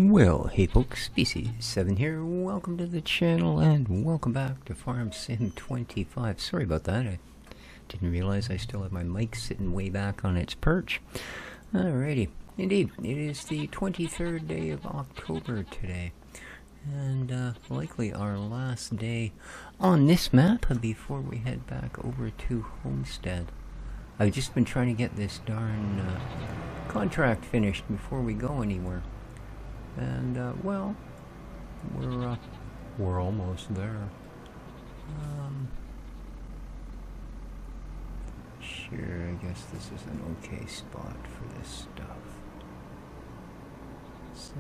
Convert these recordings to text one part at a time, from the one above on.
Well, hey folks, Species7 here. Welcome to the channel and welcome back to Farm Sim 25. Sorry about that. I didn't realize I still have my mic sitting way back on its perch. Alrighty. Indeed, it is the 23rd day of October today. And likely our last day on this map before we head back over to Homestead. I've just been trying to get this darn contract finished before we go anywhere. And, well, we're almost there. Sure, I guess this is an okay spot for this stuff. So...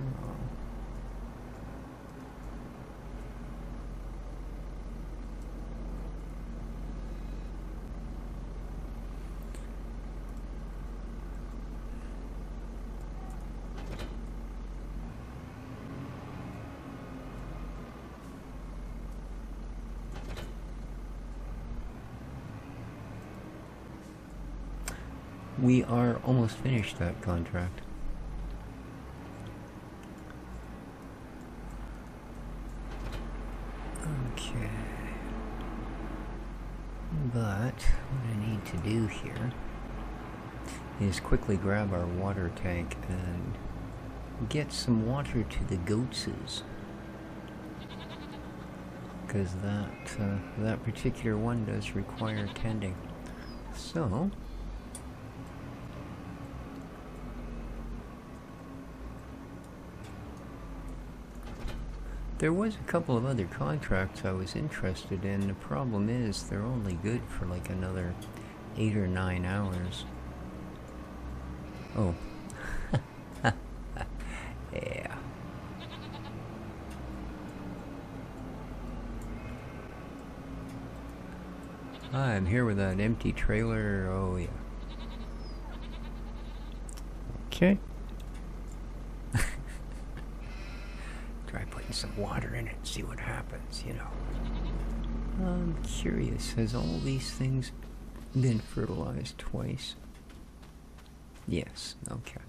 we are almost finished that contract. Okay. But what I need to do here is quickly grab our water tank and get some water to the goatses. Because that particular one does require tending. So... there was a couple of other contracts I was interested in. The problem is they're only good for like another 8 or 9 hours. Oh. Yeah. I'm here with an empty trailer. Oh yeah. Okay. Try putting some water in it and see what happens, you know. I'm curious, has all these things been fertilized twice? Yes, okay.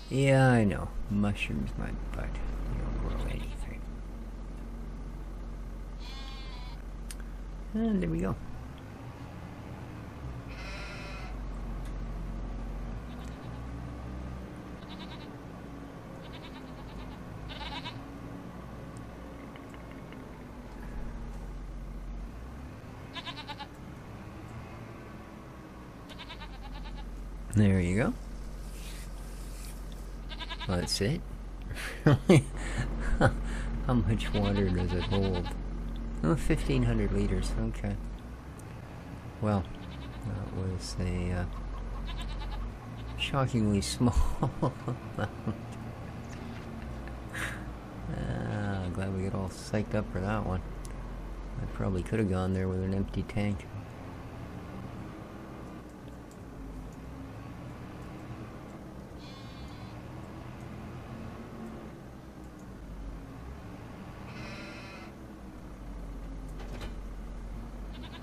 Yeah, I know. Mushrooms, my butt. You don't grow anything. And there we go. There you go. Well, that's it. How much water does it hold? Oh, 1,500 liters. Okay. Well, that was a shockingly small amount. Glad we got all psyched up for that one. I probably could have gone there with an empty tank.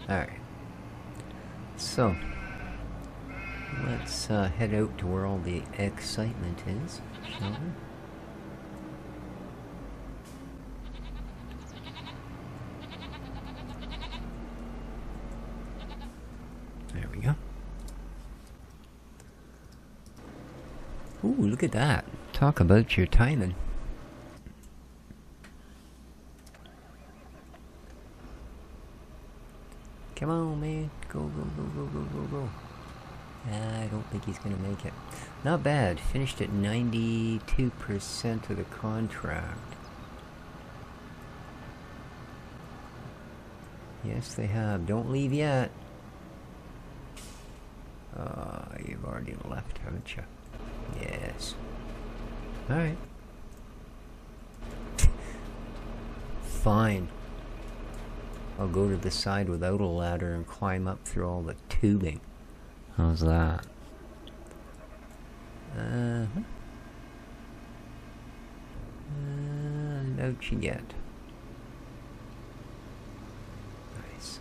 Alright, so let's head out to where all the excitement is, shall we? There we go. Ooh, look at that. Talk about your timing. Come on, man. Go, go, go, go, go, go, go. I don't think he's going to make it. Not bad. Finished at 92% of the contract. Yes, they have. Don't leave yet. You've already left, haven't you? Yes. Alright. Fine. I'll go to the side without a ladder and climb up through all the tubing. How's that? And out you get. Nice.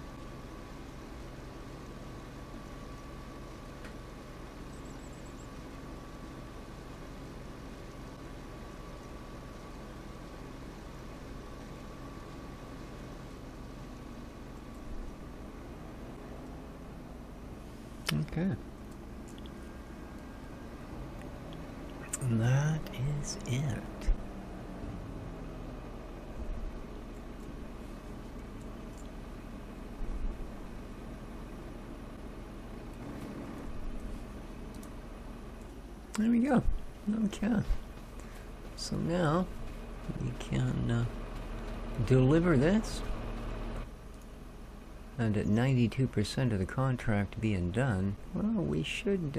Okay. And that is it. There we go. Okay. So now we can deliver this. And at 92% of the contract being done, well, we should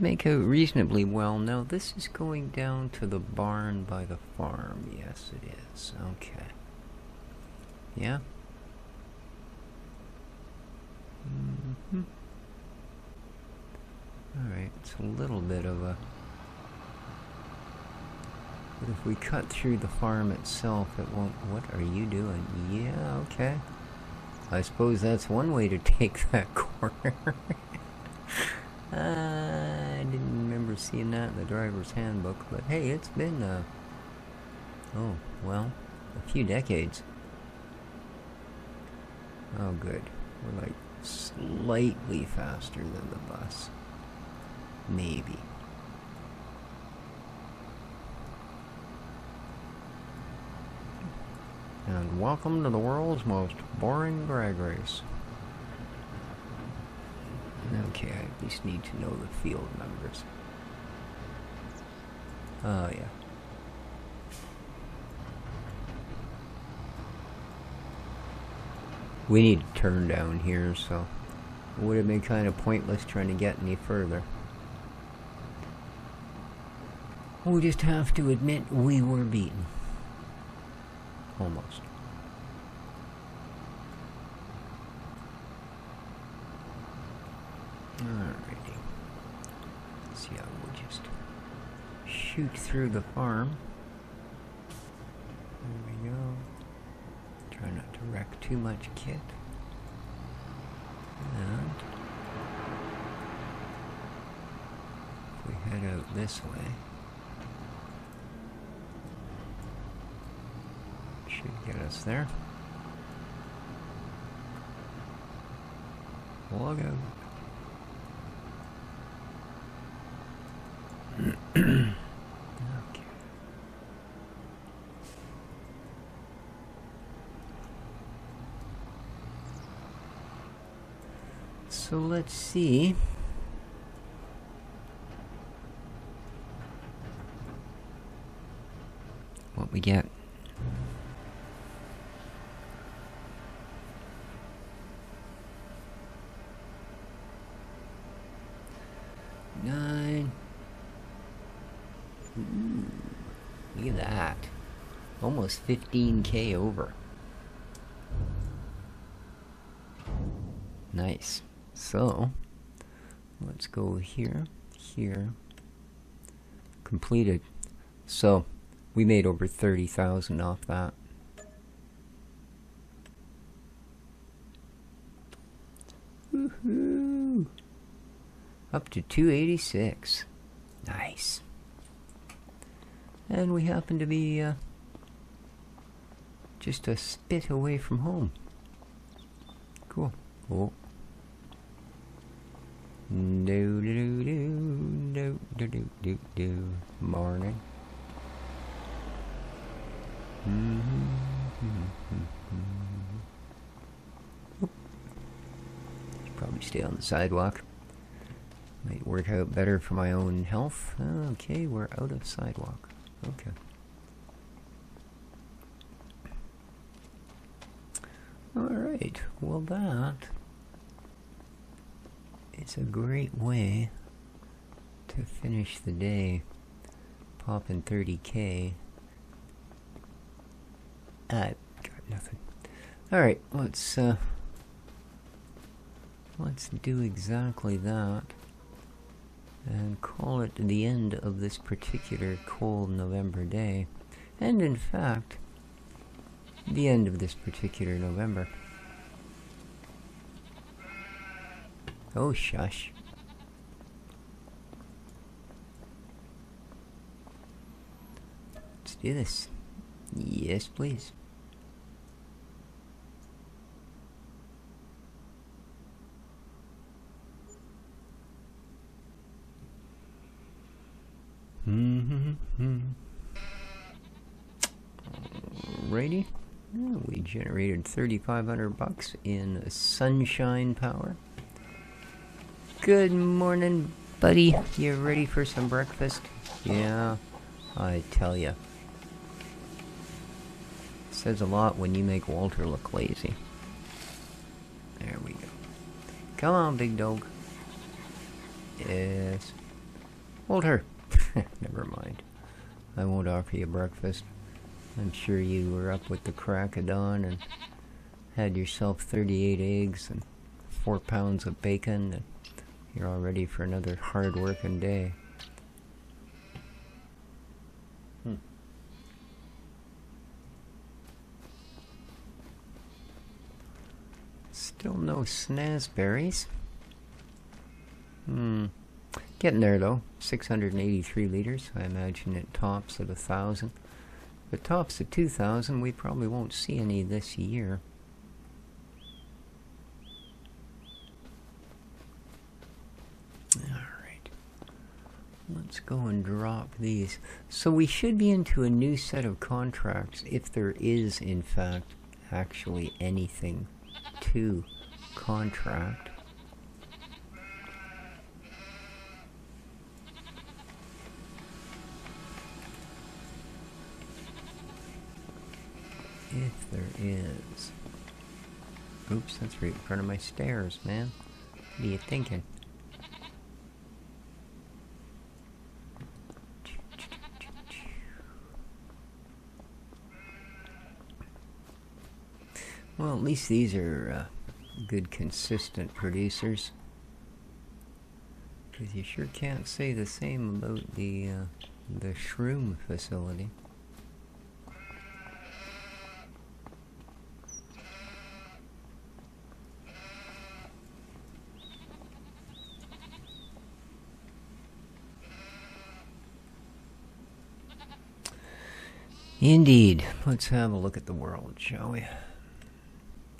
make out reasonably well. Now this is going down to the barn by the farm. Yes, it is. Okay. Yeah. Mm-hmm. Alright, it's a little bit of a... But if we cut through the farm itself, it won't... What are you doing? Yeah, okay. I suppose that's one way to take that corner. I didn't remember seeing that in the driver's handbook, but hey, it's been, oh, well, a few decades. Oh, good. We're like slightly faster than the bus. Maybe. And welcome to the world's most boring drag race. Okay, I at least need to know the field numbers. Oh, yeah. We need to turn down here, so it would have been kind of pointless trying to get any further. We just have to admit we were beaten. Almost. Alrighty. So yeah, we'll just shoot through the farm. There we go. Try not to wreck too much kit. And if we head out this way, should get us there. Log out. Okay. So let's see. What we get. Ooh, look at that. Almost 15K over. Nice. So, let's go here, here. Completed. So, we made over 30,000 off that. Woohoo! Up to 286. Nice. And we happen to be just a spit away from home. Cool. Oh. Do do do do do do do do. Morning. Should probably stay on the sidewalk. Might work out better for my own health. Okay, we're out of sidewalk. Okay. Alright, well that is a great way to finish the day. Popping 30K. I got nothing. Alright, let's do exactly that. And call it the end of this particular cold November day. And in fact, the end of this particular November. Oh, shush. Let's do this. Yes, please. Alrighty. Oh, we generated 3,500 bucks in sunshine power. Good morning, buddy. You ready for some breakfast? Yeah, I tell ya. Says a lot when you make Walter look lazy. There we go. Come on, big dog. Yes. Walter. Never mind. I won't offer you breakfast. I'm sure you were up with the crack of dawn and had yourself 38 eggs and 4 pounds of bacon, and you're all ready for another hard-working day. Still no snazberries. Getting there though. 683 liters. I imagine it tops at 1,000. If it tops at 2,000, we probably won't see any this year. Alright. Let's go and drop these. So we should be into a new set of contracts, if there is, in fact, actually anything to contract. If there is. Oops, that's right in front of my stairs, man. What are you thinking? Well, at least these are good, consistent producers. Because you sure can't say the same about the shroom facility. Indeed. Let's have a look at the world, shall we?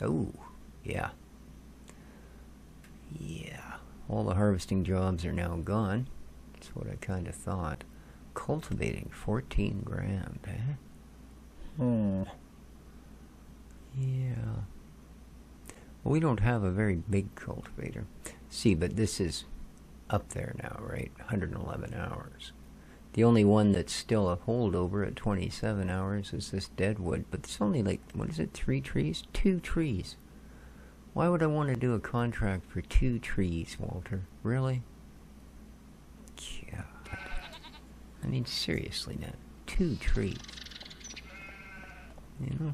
Oh, yeah. Yeah. All the harvesting jobs are now gone. That's what I kind of thought. Cultivating, 14 grand, eh? Yeah. Well, we don't have a very big cultivator. See, but this is up there now, right? 111 hours. The only one that's still a holdover at 27 hours is this deadwood, but it's only like, what is it, 3 trees? 2 trees. Why would I want to do a contract for 2 trees, Walter? Really? God. I mean, seriously now. 2 trees. You know?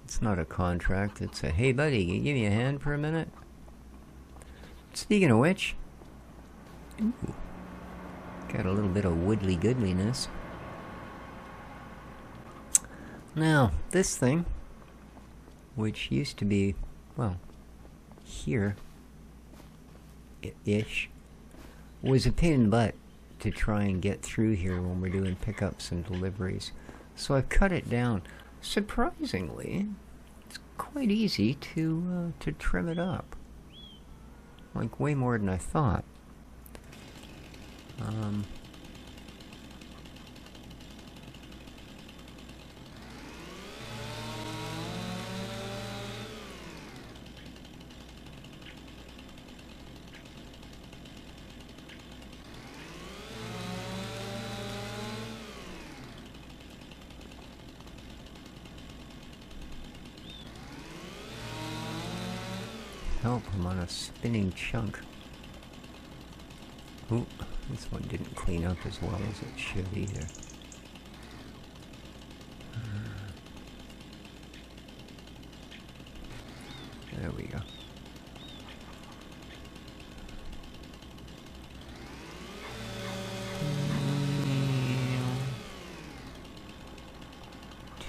It's not a contract, it's a, hey buddy, can you give me a hand for a minute? Speaking of which, ooh, got a little bit of woodly goodliness. Now, this thing, which used to be, well, here-ish, was a pain in the butt to try and get through here when we're doing pickups and deliveries. So I've cut it down. Surprisingly, it's quite easy to trim it up. Like, way more than I thought. Help, I'm on a spinning chunk. Ooh, this one didn't clean up as well as it should either. There we go.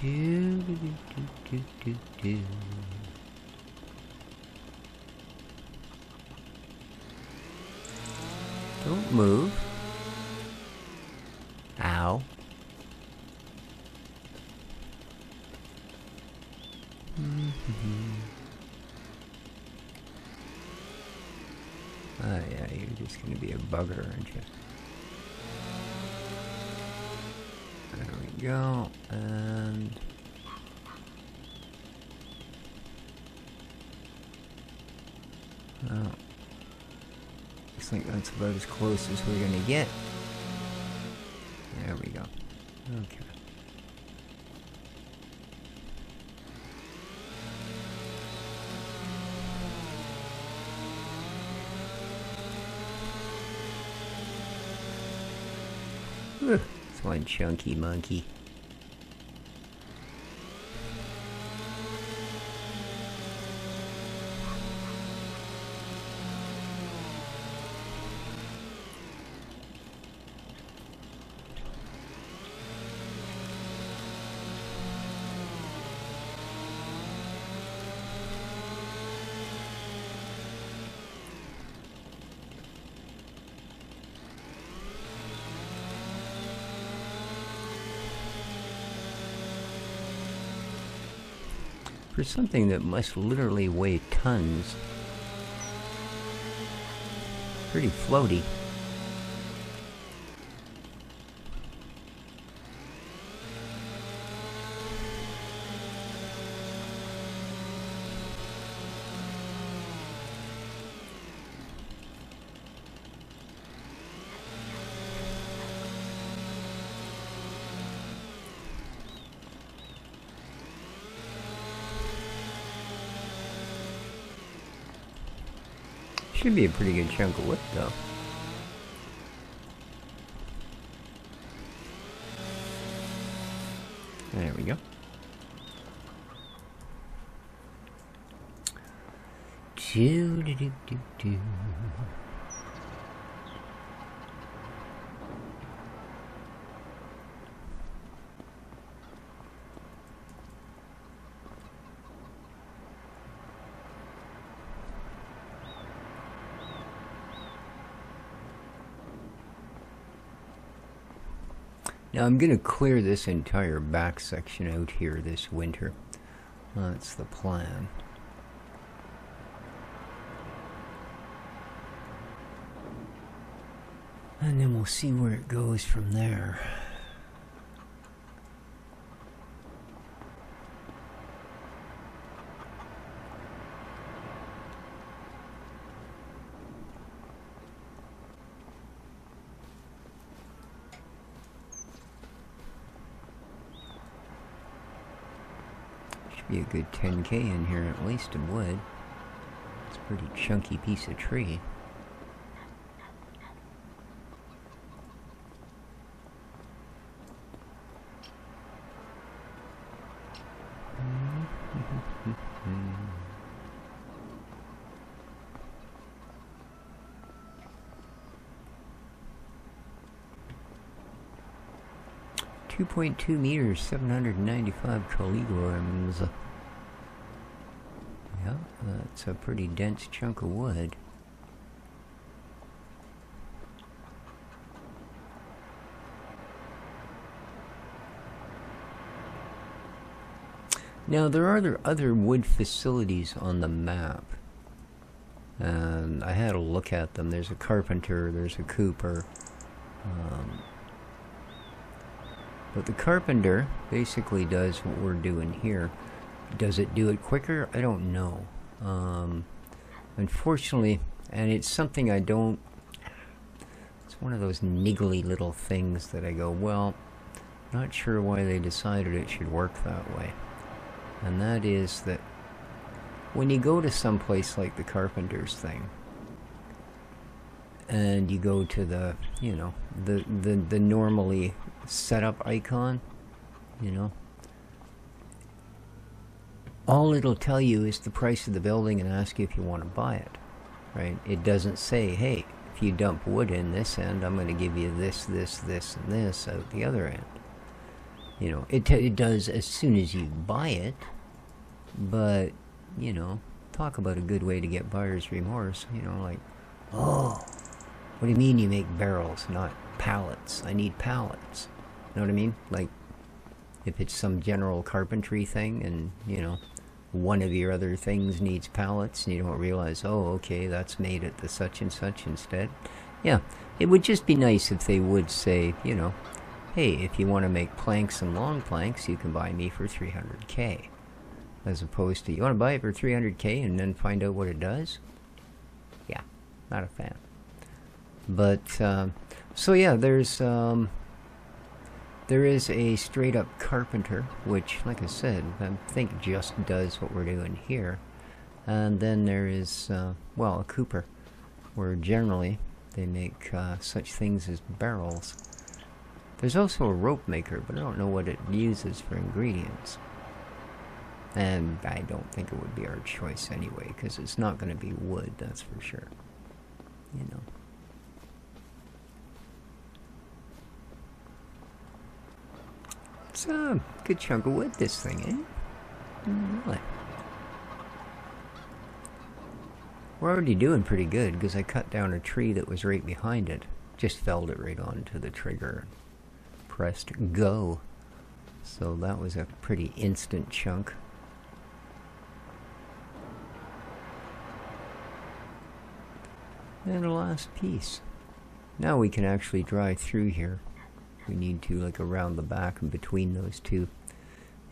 Do. Don't move. Ow. Ay, ay, You're just going to be a bugger, aren't you? There we go, and... well, looks like that's about as close as we're going to get. There we go. Okay. It's one chunky monkey. For something that must literally weigh tons, pretty floaty. Should be a pretty good chunk of wood, though. There we go. Do-do-do-do-do. Now I'm going to clear this entire back section out here this winter. That's the plan. And then we'll see where it goes from there. Be a good 10K in here at least of wood. It's a pretty chunky piece of tree. .2 meters, 795 kilograms. Yeah, that's a pretty dense chunk of wood. Now there are other wood facilities on the map, and I had a look at them. There's a carpenter, there's a cooper. But the carpenter basically does what we're doing here. Does it do it quicker? I don't know. Unfortunately, and it's something I don't... It's one of those niggly little things that I go, well, not sure why they decided it should work that way. And that is that when you go to some place like the carpenter's thing, and you go to the, you know, the normally setup icon, you know, all it'll tell you is the price of the building and ask you if you want to buy it, right? It doesn't say, hey, if you dump wood in this end, I'm going to give you this, this, this, and this out the other end. You know, it does as soon as you buy it, but, you know, talk about a good way to get buyer's remorse, you know, like, oh, what do you mean you make barrels, not pallets? I need pallets. You know what I mean? Like, if it's some general carpentry thing and, you know, one of your other things needs pallets and you don't realize, oh, okay, that's made at the such and such instead. Yeah, it would just be nice if they would say, you know, hey, if you want to make planks and long planks, you can buy me for 300K. As opposed to, you want to buy it for 300K and then find out what it does? Yeah, not a fan. But, so yeah, there is a straight up carpenter, which, like I said, I think just does what we're doing here. And then there is, well, a cooper, where generally they make such things as barrels. There's also a rope maker, but I don't know what it uses for ingredients. And I don't think it would be our choice anyway, because it's not going to be wood, that's for sure. You know. It's a good chunk of wood, this thing, eh? Really. We're already doing pretty good, because I cut down a tree that was right behind it. Just felled it right onto the trigger. Pressed go. So that was a pretty instant chunk. And the last piece. Now we can actually drive through here. We need to, like, around the back and between those two.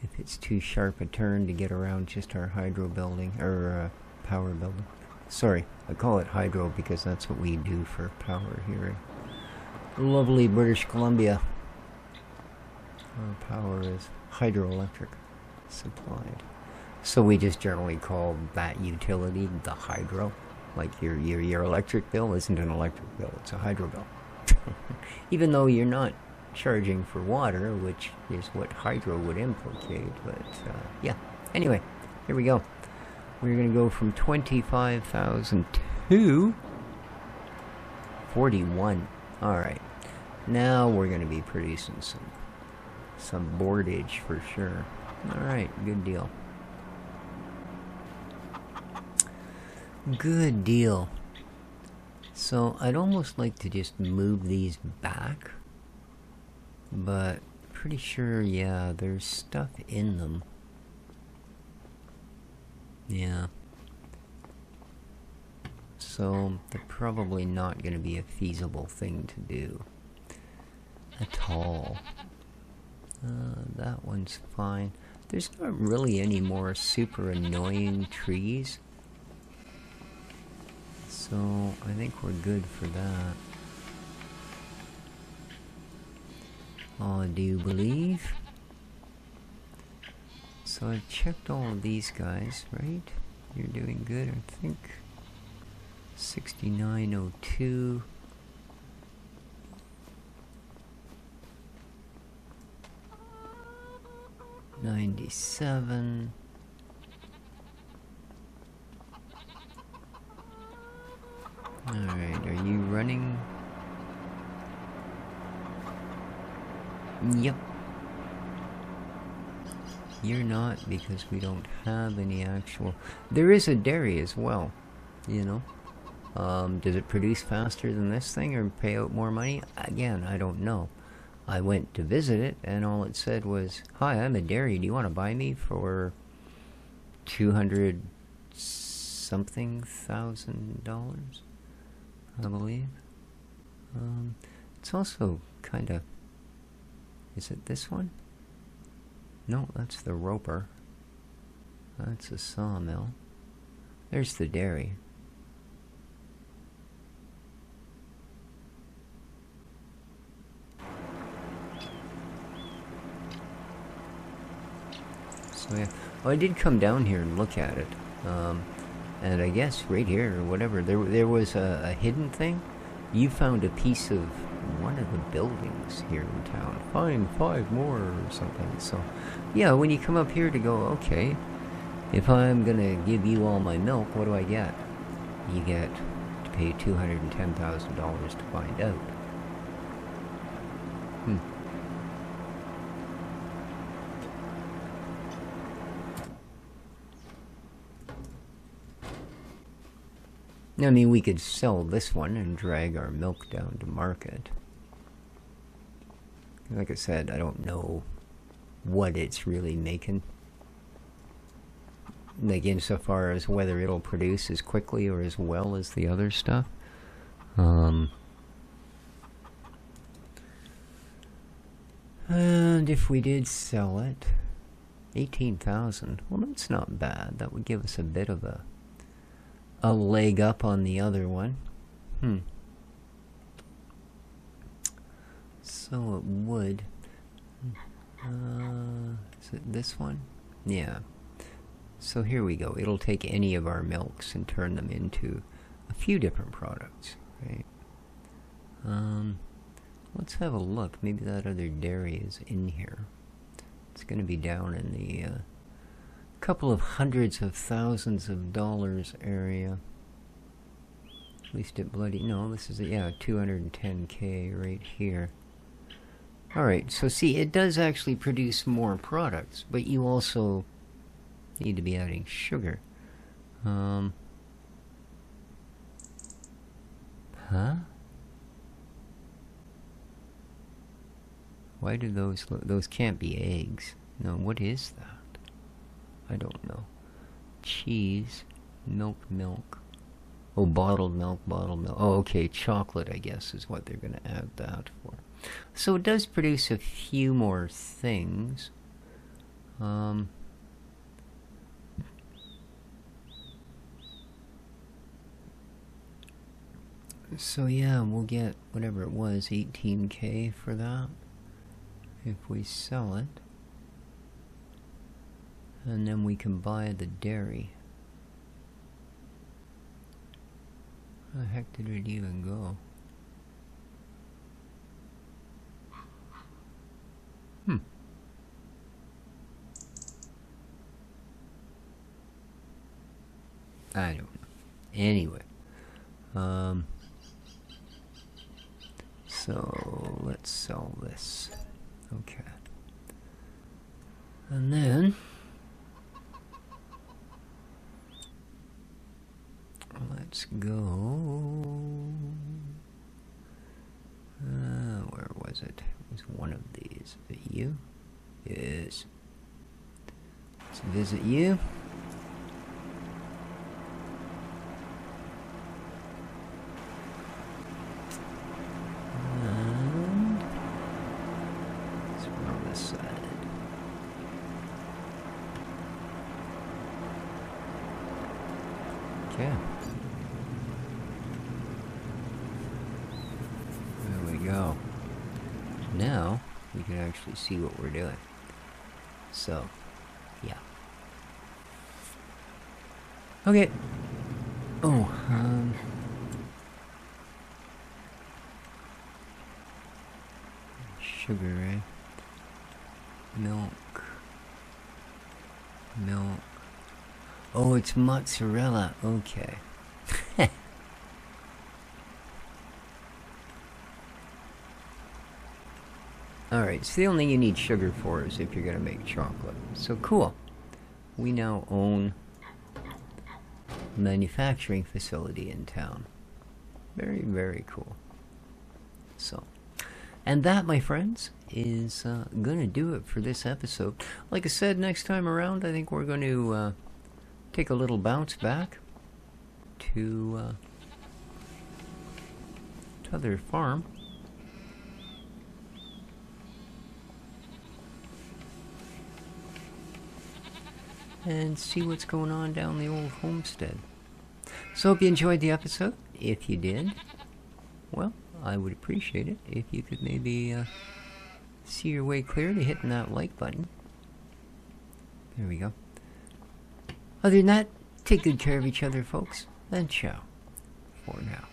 If it's too sharp a turn to get around just our hydro building, or power building. Sorry, I call it hydro because that's what we do for power here in lovely British Columbia. Our power is hydroelectric supplied. So we just generally call that utility the hydro. Like your electric bill isn't an electric bill, it's a hydro bill. Even though you're not charging for water, which is what hydro would implicate, but yeah. Anyway, here we go. We're going to go from 25,000 to 41. Alright. Now we're going to be producing some boardage for sure. Alright, good deal. Good deal. So I'd almost like to just move these back, but pretty sure, yeah, there's stuff in them. Yeah. So they're probably not going to be a feasible thing to do at all. That one's fine. There's not really any more super annoying trees. So I think we're good for that. I do believe. So I checked all of these guys, right? You're doing good, I think. 6902. $97. Alright, are you running? Yep. You're not, because we don't have any actual... There is a dairy as well, you know. Does it produce faster than this thing or pay out more money? Again, I don't know. I went to visit it, and all it said was, "Hi, I'm a dairy. Do you want to buy me for $200-something thousand, I believe?" It's also kind of... Is it this one? No, that's the roper. That's a sawmill. There's the dairy. So yeah, well, I did come down here and look at it, and I guess right here or whatever, there was a hidden thing. You found a piece of one of the buildings here in town. Find 5 more or something. So yeah, when you come up here to go, okay, if I'm gonna give you all my milk, what do I get? You get to pay $210,000 to find out. I mean, we could sell this one and drag our milk down to market. Like I said, I don't know what it's really making. like insofar as whether it'll produce as quickly or as well as the other stuff. And if we did sell it, 18,000, well, that's not bad. That would give us a bit of a leg up on the other one. So it would. Is it this one? Yeah. So here we go. It'll take any of our milks and turn them into a few different products, right? Let's have a look. Maybe that other dairy is in here. It's going to be down in the couple of hundreds of thousands of dollars area. At least it bloody... No, this is, yeah, 210K right here. Alright, so see, it does actually produce more products, but you also need to be adding sugar. Huh? Why do those can't be eggs? No, what is that? I don't know. Cheese, milk. Oh, bottled milk. Oh, okay, chocolate, I guess, is what they're going to add that for. So it does produce a few more things. So yeah, we'll get whatever it was, 18K for that. If we sell it. And then we can buy the dairy. How the heck did it even go? I don't know. Anyway. So let's sell this. Okay. And then let's go. Where was it? It was one of these. Is it you? Yes. Let's visit you. And let's put on this side. Okay. There we go. Now we can actually see what we're doing. So, yeah. Okay. Oh, sugar, right? Milk. Oh, it's mozzarella. Okay. Alright, so the only thing you need sugar for is if you're going to make chocolate. So cool. We now own a manufacturing facility in town. Very, very cool. So, and that, my friends, is going to do it for this episode. Like I said, next time around, I think we're going to take a little bounce back to their farm. And see what's going on down the old homestead. So hope you enjoyed the episode. If you did, well, I would appreciate it if you could maybe see your way clear to hitting that like button. There we go. Other than that, take good care of each other, folks, and ciao for now.